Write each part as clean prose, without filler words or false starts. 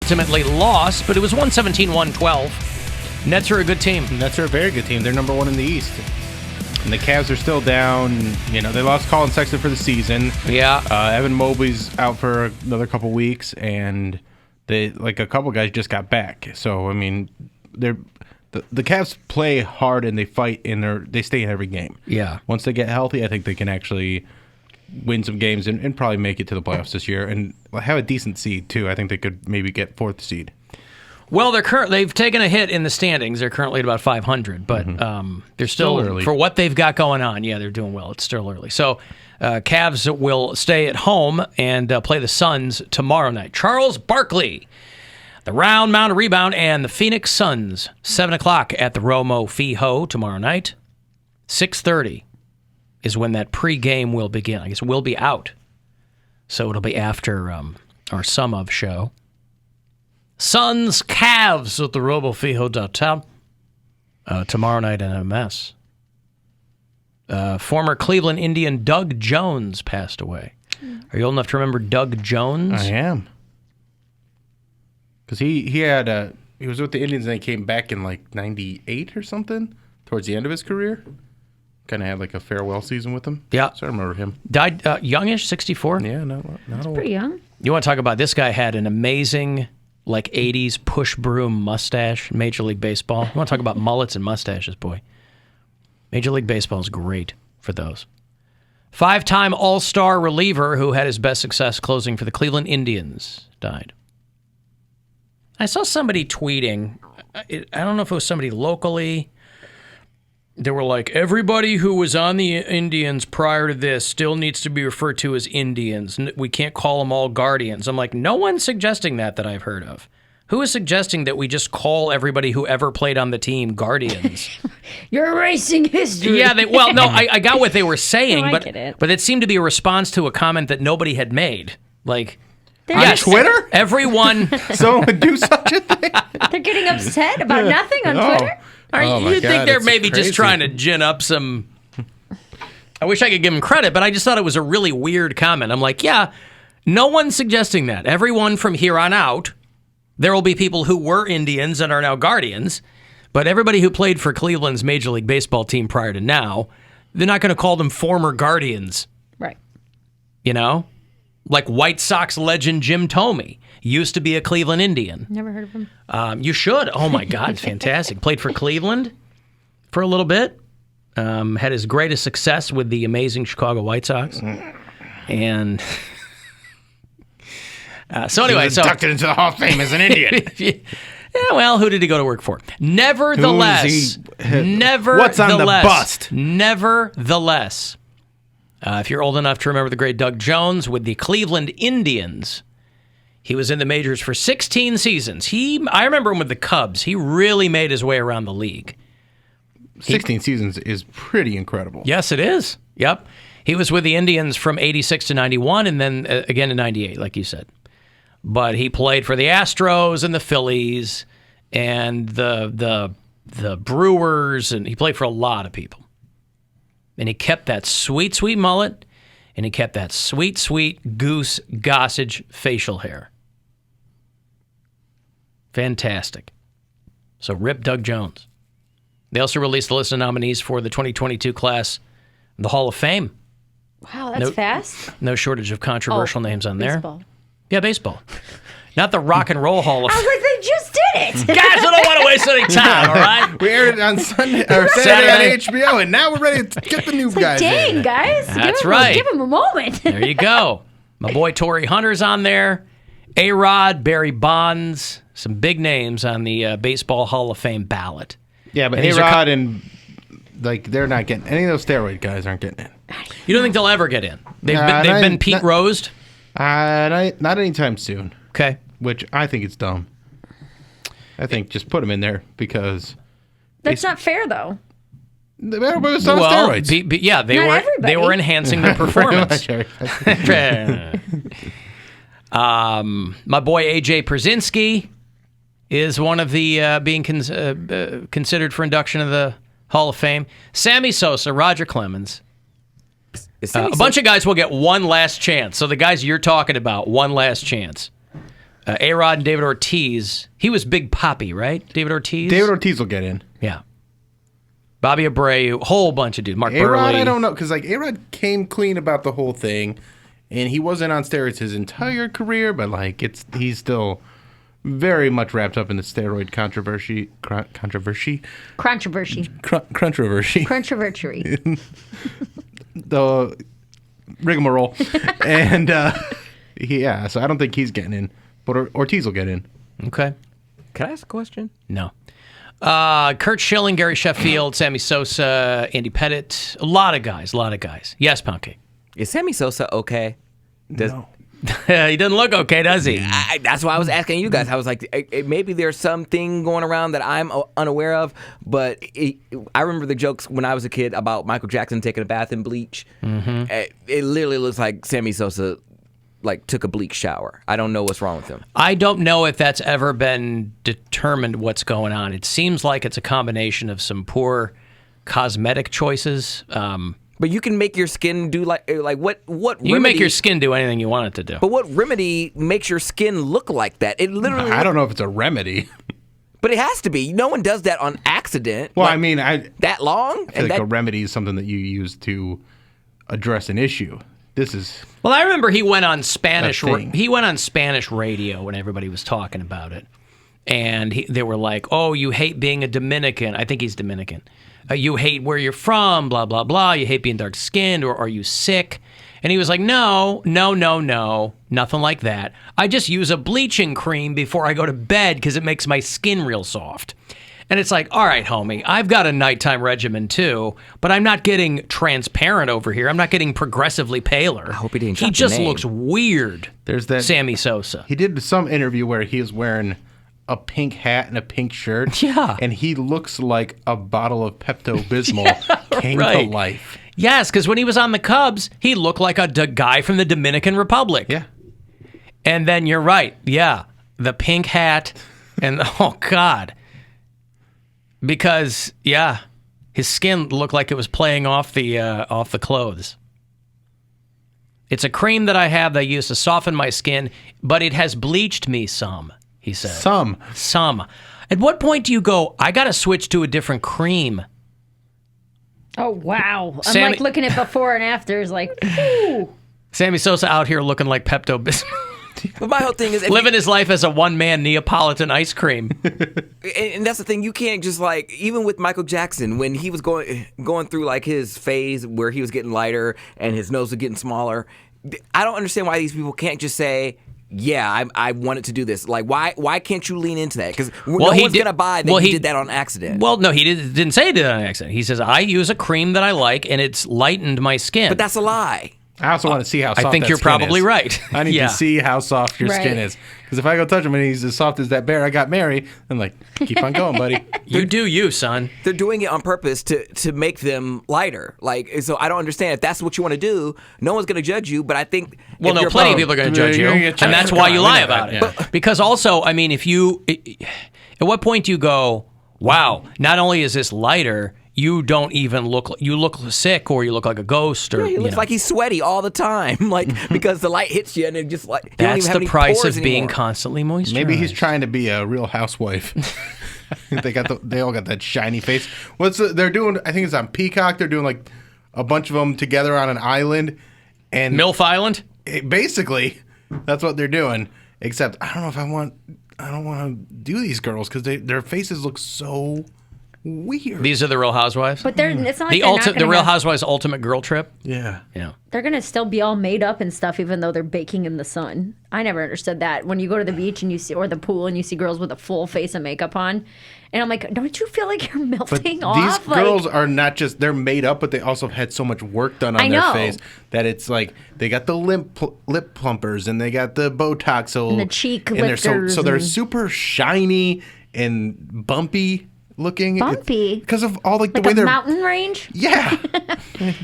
ultimately lost, but it was 117-112. Nets are a good team. Nets are a very good team. They're number one in the East. And the Cavs are still down. You know, they lost Colin Sexton for the season. Yeah. Evan Mobley's out for another couple weeks, and a couple guys just got back. So, I mean, the Cavs play hard and they fight and they stay in every game. Yeah. Once they get healthy, I think they can actually win some games and probably make it to the playoffs this year and have a decent seed, too. I think they could maybe get fourth seed. Well, they've taken a hit in the standings. They're currently at about 500, but they're still early. For what they've got going on. Yeah, they're doing well. It's still early. So, Cavs will stay at home and play the Suns tomorrow night. Charles Barkley, the Round Mound Rebound, and the Phoenix Suns, 7 o'clock at the Romo Fijo tomorrow night. 6:30 is when that pregame will begin. I guess we'll be out, so it'll be after our Sum Of show. Suns, Cavs at the RoboFijo.com tomorrow night in MS. Former Cleveland Indian Doug Jones passed away. Are you old enough to remember Doug Jones? I am. Because he was with the Indians and he came back in like 98 or something, towards the end of his career. Kind of had like a farewell season with them. Yeah. So I remember him. Died youngish, 64? Yeah, not old. Pretty young. You want to talk about this guy had an amazing, like 80s push broom mustache, Major League Baseball. You want to talk about mullets and mustaches, boy. Major League Baseball is great for those. 5-time All-Star reliever who had his best success closing for the Cleveland Indians died. I saw somebody tweeting, I don't know if it was somebody locally. They were like, everybody who was on the Indians prior to this still needs to be referred to as Indians. We can't call them all Guardians. I'm like, no one's suggesting that I've heard of. Who is suggesting that we just call everybody who ever played on the team Guardians? You're erasing history. Yeah, I got what they were saying, I get it. but it seemed to be a response to a comment that nobody had made. Like, on Twitter? Everyone. Someone would do such a thing? They're getting upset about nothing on Twitter? You think they're maybe just trying to gin up some... I wish I could give them credit, but I just thought it was a really weird comment. I'm like, yeah, no one's suggesting that. Everyone from here on out, there will be people who were Indians and are now Guardians, but everybody who played for Cleveland's Major League Baseball team prior to now, they're not going to call them former Guardians. Right. You know? Like White Sox legend Jim Thome used to be a Cleveland Indian. Never heard of him. You should. Oh, my God. It's fantastic. Played for Cleveland for a little bit. Had his greatest success with the amazing Chicago White Sox. And so anyway. He was inducted into the Hall of Fame as an Indian. Yeah, well, who did he go to work for? Nevertheless. What's on the bust? Nevertheless. If you're old enough to remember the great Doug Jones with the Cleveland Indians, he was in the majors for 16 seasons. I remember him with the Cubs. He really made his way around the league. 16 seasons is pretty incredible. Yes, it is. Yep. He was with the Indians from 86 to 91 and then again in 98, like you said. But he played for the Astros and the Phillies and the Brewers, and he played for a lot of people. And he kept that sweet, sweet mullet, and he kept that sweet, sweet Goose Gossage facial hair. Fantastic. So rip Doug Jones. They also released the list of nominees for the 2022 class of the Hall of Fame. Wow, that's fast. No shortage of controversial names on baseball. there. Yeah, baseball. Not the Rock and Roll Hall of Fame. I was like, they just did it. Guys, I don't want to waste any time, all right? We aired it on Sunday or Saturday on HBO, and now we're ready to get the new guys Dang, in. guys. That's right. Give him a moment. There you go. My boy Torrey Hunter's on there. A-Rod, Barry Bonds, some big names on the Baseball Hall of Fame ballot. Yeah, but A-Rod and they're not getting any of those steroid guys aren't getting in. You don't think they'll ever get in? They've been Pete Rosed? Not anytime soon. Okay. Which I think it's dumb. I think just put them in there because That's not fair, though. Everybody was on steroids. They were enhancing their performance. My boy AJ Przinsky is one of the being considered for induction of the Hall of Fame. Sammy Sosa, Roger Clemens. A bunch of guys will get one last chance. So the guys you're talking about, one last chance. A-Rod and David Ortiz. He was Big Poppy, right? David Ortiz? David Ortiz will get in. Yeah. Bobby Abreu, whole bunch of dudes. Mark A-Rod, Burley. I don't know, because like A-Rod came clean about the whole thing, and he wasn't on steroids his entire career, but like he's still very much wrapped up in the steroid controversy. Controversy. The rigmarole. And yeah, so I don't think he's getting in, but Ortiz will get in. Okay. Can I ask a question? No. Kurt Schilling, Gary Sheffield, Sammy Sosa, Andy Pettit. A lot of guys. Yes, Poundcake. Is Sammy Sosa okay? No. He doesn't look okay, does he? That's why I was asking you guys. I was like, maybe there's something going around that I'm unaware of, but I remember the jokes when I was a kid about Michael Jackson taking a bath in bleach. Mm-hmm. It literally looks like Sammy Sosa like took a bleach shower. I don't know what's wrong with him. I don't know if that's ever been determined what's going on. It seems like it's a combination of some poor cosmetic choices. But you can make your skin do like what remedy? You can make your skin do anything you want it to do. But what remedy makes your skin look like that? It literally. I don't know if it's a remedy. But it has to be. No one does that on accident. Well, like, I mean, that long. I feel like a remedy is something that you use to address an issue. This is Well, I remember he went on Spanish. thing. He went on Spanish radio when everybody was talking about it, and they were like, "Oh, you hate being a Dominican." I think he's Dominican. You hate where you're from, blah blah blah. You hate being dark skinned, or are you sick? And he was like, "No, nothing like that. I just use a bleaching cream before I go to bed because it makes my skin real soft." And it's like, all right, homie, I've got a nighttime regimen too, but I'm not getting transparent over here. I'm not getting progressively paler. I hope he didn't He drop the just name. looks weird. There's that Sammy Sosa. He did some interview where he was wearing a pink hat and a pink shirt. Yeah. And he looks like a bottle of Pepto-Bismol came to right. life. Yes, because when he was on the Cubs, he looked like a guy from the Dominican Republic. Yeah. And then you're right. Yeah. The pink hat and, oh, God. Because, yeah, his skin looked like it was playing off the clothes. It's a cream that I have that I use to soften my skin, but it has bleached me some, he said. Some. At what point do you go, I got to switch to a different cream? Oh, wow. I'm Sammy- like looking at before and afters like, ooh. Sammy Sosa out here looking like Pepto-Bismol. But my whole thing is Living his life as a one-man Neapolitan ice cream. and that's the thing. You can't just like, even with Michael Jackson, when he was going through like his phase where he was getting lighter and his nose was getting smaller. I don't understand why these people can't just say, yeah, I wanted to do this. Like, why can't you lean into that? Because no one's going to buy that he did that on accident. Well, no, he didn't say he did it on accident. He says, I use a cream that I like, and it's lightened my skin. But that's a lie. I also want to see how soft I think that you're skin probably is. right. I need Yeah. to see how soft your skin Right. is. Because if I go touch him and he's as soft as that bear I got Mary, I'm like, keep on going, buddy. You do you, son. They're doing it on purpose to make them lighter. Like, so I don't understand. If that's what you want to do, no one's going to judge you. But I think Well, if no, you're plenty of above- people are going to judge you, You're gonna and get that's judged. why you We lie know about that, it. Because also, I mean, if you, at what point do you go, wow, not only is this lighter, you don't even look, you look sick or you look like a ghost or, Yeah, he looks like he's sweaty all the time, like because the light hits you and it just like you don't that's even have the any price pores of being anymore. constantly moisturized. Maybe he's trying to be a real housewife. They all got that shiny face. They're doing? I think it's on Peacock. They're doing like a bunch of them together on an island, and MILF Island? basically that's what they're doing. Except I don't know if I don't want to do these girls because their faces look so weird. These are the Real Housewives? But it's not like the they're not the gonna Real have- Housewives Ultimate Girl Trip? Yeah. Yeah. They're going to still be all made up and stuff, even though they're baking in the sun. I never understood that. When you go to the beach and you see, or the pool, and you see girls with a full face of makeup on. And I'm like, don't you feel like you're But melting these off? girls are not just, they're made up, but they also have had so much work done on I their know. face that it's like they got the lip plumpers and they got the Botox. And the cheek and they're lifters so they're and- super shiny and bumpy looking. Bumpy? Because of all like the like way a they're. mountain range? Yeah.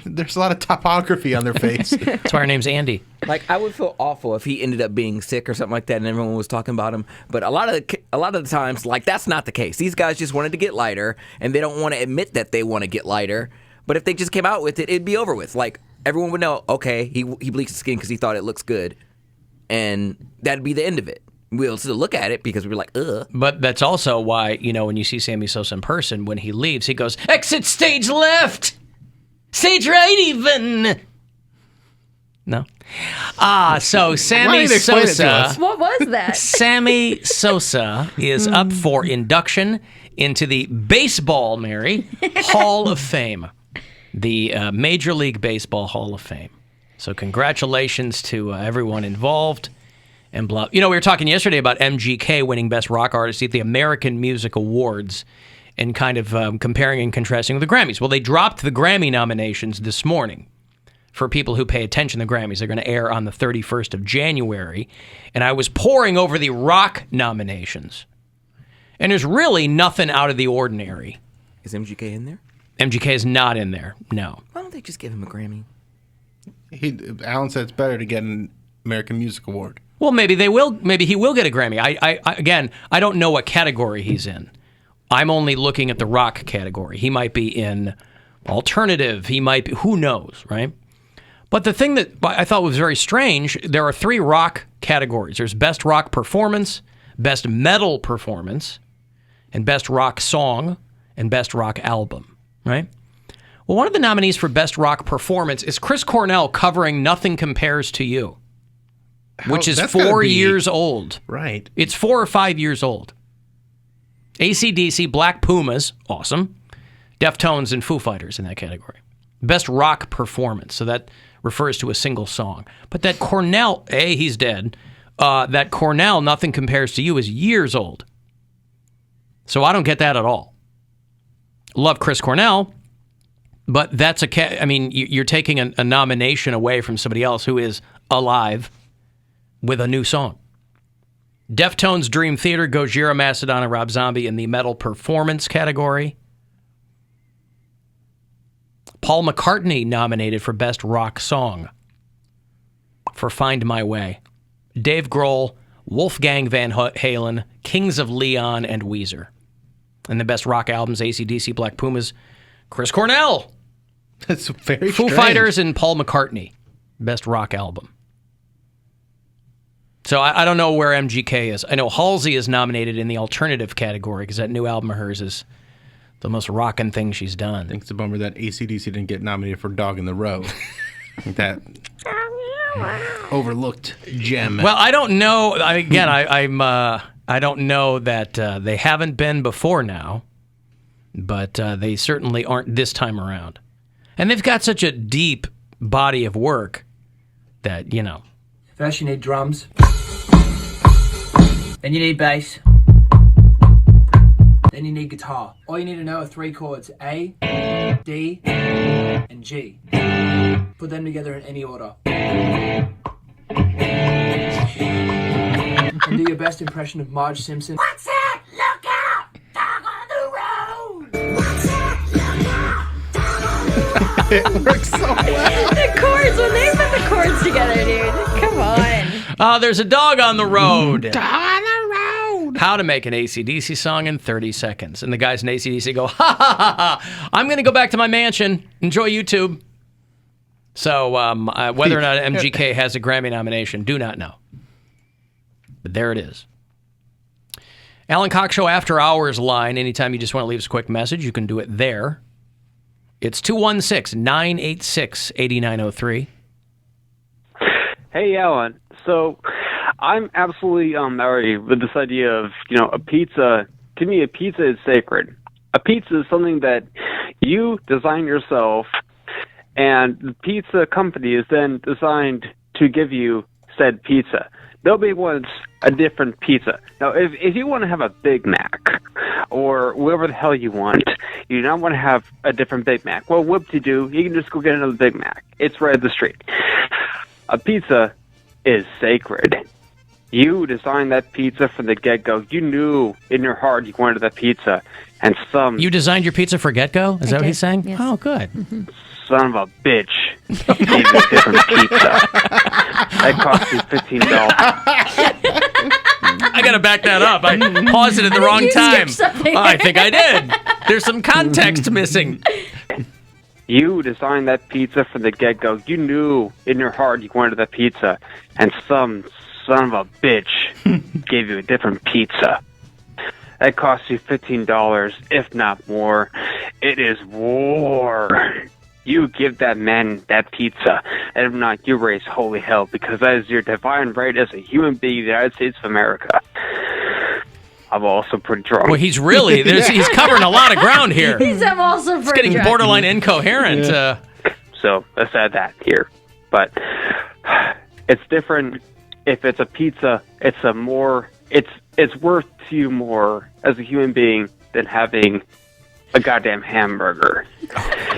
There's a lot of topography on their face. That's why her name's Andy. Like I would feel awful if he ended up being sick or something like that, and everyone was talking about him. But a lot of the times, like that's not the case. These guys just wanted to get lighter, and they don't want to admit that they want to get lighter. But if they just came out with it, it'd be over with. Like everyone would know, okay, he bleached his skin because he thought it looks good, and that'd be the end of it. We'll still look at it because we're like, ugh. But that's also why, when you see Sammy Sosa in person, when he leaves, he goes, exit stage left! Stage right even! No? So Sammy Sosa... What was that? Sammy Sosa is up for induction into the Baseball, Mary, Hall of Fame. The Major League Baseball Hall of Fame. So congratulations to everyone involved. And blah. We were talking yesterday about MGK winning Best Rock Artist at the American Music Awards and kind of comparing and contrasting with the Grammys. Well, they dropped the Grammy nominations this morning. For people who pay attention to the Grammys, they're going to air on the 31st of January. And I was poring over the rock nominations. And there's really nothing out of the ordinary. Is MGK in there? MGK is not in there, no. Why don't they just give him a Grammy? Alan said it's better to get an American Music Award. Well, maybe they will. Maybe he will get a Grammy. Again, I don't know what category he's in. I'm only looking at the rock category. He might be in alternative. He might be, who knows, right? But the thing that I thought was very strange, there are 3 rock categories. There's Best Rock Performance, Best Metal Performance, and Best Rock Song, and Best Rock Album, right? Well, one of the nominees for Best Rock Performance is Chris Cornell covering Nothing Compares to You. Which is 4 years old. Right. It's 4 or 5 years old. AC/DC, Black Pumas, awesome. Deftones and Foo Fighters in that category. Best rock performance. So that refers to a single song. But that Cornell, he's dead. That Cornell, Nothing Compares to You, is years old. So I don't get that at all. Love Chris Cornell, but that's you're taking a nomination away from somebody else who is alive with a new song. Deftones, Dream Theater, Gojira, Mastodon, and Rob Zombie in the metal performance category. Paul McCartney nominated for Best Rock Song for Find My Way. Dave Grohl, Wolfgang Van Halen, Kings of Leon, and Weezer. And the Best Rock Albums, AC/DC, Black Pumas, Chris Cornell. That's very Foo strange. Fighters and Paul McCartney. Best Rock Album. So I don't know where MGK is. I know Halsey is nominated in the alternative category because that new album of hers is the most rockin' thing she's done. I think it's a bummer that AC/DC didn't get nominated for Dog in the Road. I think that overlooked gem. Well, I don't know. I don't know that they haven't been before now, but they certainly aren't this time around. And they've got such a deep body of work that, First you need drums, then you need bass, then you need guitar. All you need to know are 3 chords, A, D, and G. Put them together in any order. And do your best impression of Marge Simpson. What's that? Look out! Dog on the road! What's that? Look out! Dog on the road! It works so well. The chords, when they put the chords together, dude. Come on. There's a dog on the road. Dog on the road. How to make an AC/DC song in 30 seconds. And the guys in AC/DC go, ha, ha, ha, ha. I'm going to go back to my mansion. Enjoy YouTube. So whether or not MGK has a Grammy nomination, do not know. But there it is. Alan Cox Show After Hours line. Anytime you just want to leave us a quick message, you can do it there. It's 216-986-8903. Hey, Alan. So I'm absolutely married with this idea of, a pizza. To me, a pizza is sacred. A pizza is something that you design yourself, and the pizza company is then designed to give you said pizza. Nobody wants a different pizza. Now, if you want to have a Big Mac or whatever the hell you want, you do not want to have a different Big Mac. Well, whoop-de-doo, you can just go get another Big Mac. It's right up the street. A pizza is sacred. You designed that pizza from the get-go. You knew in your heart you wanted that pizza. And You designed your pizza for get-go? Is that what he's saying? Yes. Oh, good. Mm-hmm. Son of a bitch gave you a different pizza. That cost you $15. I got to back that up. I paused it at the wrong you time. skipped something. I think I did. There's some context missing. You designed that pizza from the get-go. You knew in your heart you wanted that pizza. And some son of a bitch gave you a different pizza. That costs you $15, if not more. It is war. You give that man that pizza, and if not, you raise holy hell, because that is your divine right as a human being in the United States of America. I'm also pretty drunk. Well, he's really, he's covering a lot of ground here. I'm also It's getting drunk. borderline incoherent. So let's add that here. But it's different if it's a pizza. It's a more. It's worth to you more as a human being than having a goddamn hamburger.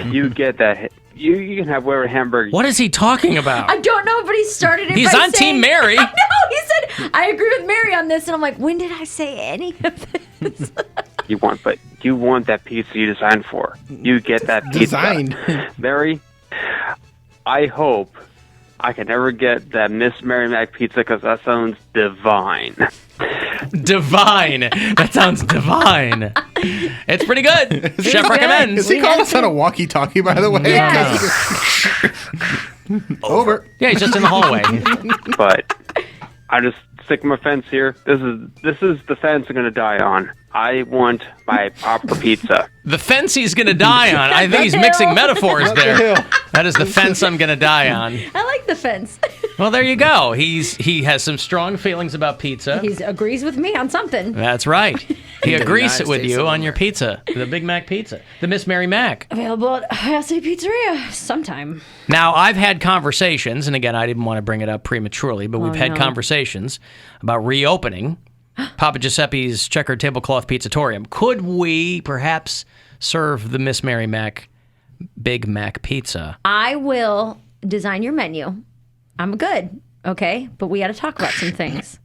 You get that. You can have whatever hamburger. What is he talking about? I don't know, but he started it He's by on saying, Team Mary. I know. He said, I agree with Mary on this. And I'm like, when did I say any of this? You want that pizza you designed for. You get that pizza. Designed. Mary, I hope I can never get that Miss Mary Mac pizza, because that sounds divine. Divine. That sounds divine. It's pretty good. Chef recommends. Is he calling us on a walkie-talkie, by the way? Yeah. Over. Yeah, he's just in the hallway. But I just stick my fence here. This is the fence I'm going to die on. I want my proper pizza. The fence he's going to die on. I think he's mixing metaphors there. hill. That is the fence I'm going to die on. I like the fence. Well, there you go. He has some strong feelings about pizza. He agrees with me on something. That's right. He agrees United with States you of on your pizza, the Big Mac pizza, the Miss Mary Mac. Available at ISA Pizzeria sometime. Now, I've had conversations, and again, I didn't want to bring it up prematurely, but we've had no. conversations about reopening Papa Giuseppe's Checkered Tablecloth Pizzatorium. Could we perhaps serve the Miss Mary Mac Big Mac pizza? I will design your menu. I'm good, okay? But we got to talk about some things.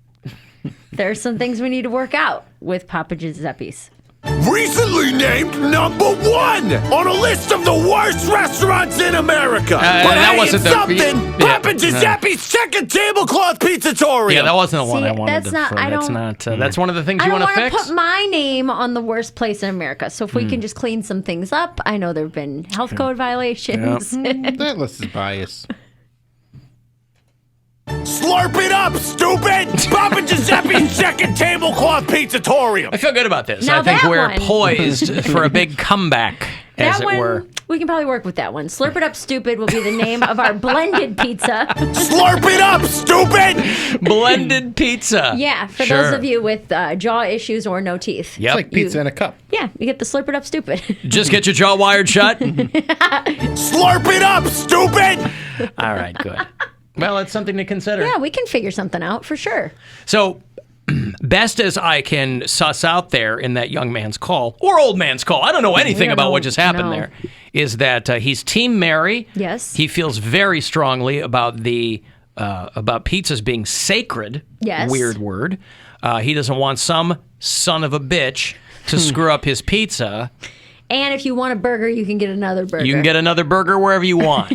There's some things we need to work out with Papa Giuseppe's. Recently named #1 on a list of the worst restaurants in America. But that hey, wasn't it's the- something. yeah, Papa Giuseppe's Checkered Tablecloth Pizzatorium. Yeah, that wasn't the one See, I wanted that's to not- for. I That's don't- not. That's one of the things I you don't want to want to fix. put my name on the worst place in America. So if we can just clean some things up, I know there have been health code violations. That list is biased. Slurp it up, stupid! Papa Giuseppe's Checkered Tablecloth Pizzatorium. I feel good about this. Now I think that we're one- poised for a big comeback, as That it one, were. we can probably work with that one. Slurp It Up Stupid will be the name of our blended pizza. Slurp it up, stupid! Blended pizza. Yeah, for Sure. those of you with jaw issues or no teeth. Yep. It's like pizza in a cup. Yeah, you get the Slurp It Up Stupid. Just get your jaw wired shut. Slurp it up, stupid! All right, good. Well, it's something to consider. Yeah, we can figure something out for sure. So, best as I can suss out there in that young man's call, or old man's call, I don't know anything don't about know. what just happened No. there, is that he's Team Mary. Yes. He feels very strongly about about pizzas being sacred. Yes. Weird word. He doesn't want some son of a bitch to screw up his pizza. And if you want a burger, you can get another burger. You can get another burger wherever you want.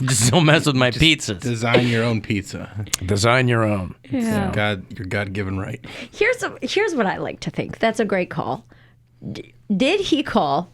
Just don't mess with my pizzas. Design your own pizza. Design your own. Yeah. Your God-given right. Here's what I like to think. That's a great call. Did he call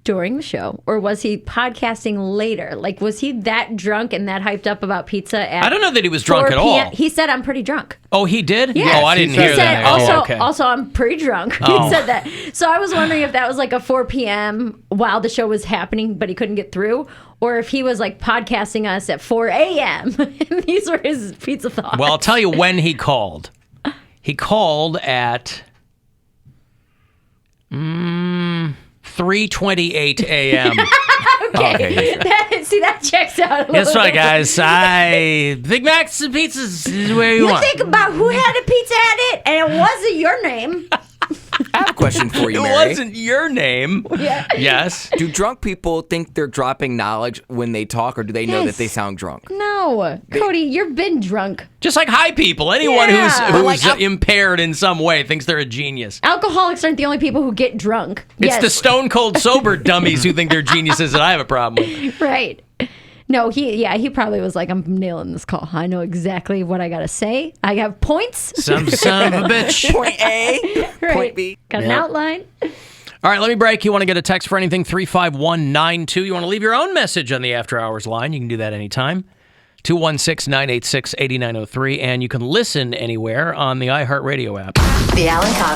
during the show, or was he podcasting later? Like, was he that drunk and that hyped up about pizza at I don't know that he was drunk 4 at p.m.? all. He said, I'm pretty drunk. Oh, he did? Yes, Oh, I didn't he hear He said, that. also, also, I'm pretty drunk. Oh. He said that. So I was wondering if that was like a 4 p.m. while the show was happening, but he couldn't get through, or if he was like podcasting us at 4 a.m. and these were his pizza thoughts. Well, I'll tell you when he called. He called at 3:28 a.m. okay. See, that checks out a little That's right, bit. guys. Big Macs and pizzas is where you You want. think about who had a pizza had it, and it wasn't your name. I have a question for you, It Mary. wasn't your name. Yeah. Yes. Do drunk people think they're dropping knowledge when they talk, or do they know Yes. that they sound drunk? No, Cody, you've been drunk. Just like high people. Anyone Yeah. who's Like, impaired in some way thinks they're a genius. Alcoholics aren't the only people who get drunk. It's yes. the stone cold sober dummies who think they're geniuses that I have a problem with. Right. No, he probably was like, I'm nailing this call. I know exactly what I got to say. I have points. Some son of a bitch. Point A, Right. point B. Got an outline. All right, let me break. You want to get a text for anything, 35192. You want to leave your own message on the After Hours line, you can do that anytime. 216-986-8903, and you can listen anywhere on the iHeartRadio app. The Alan Cox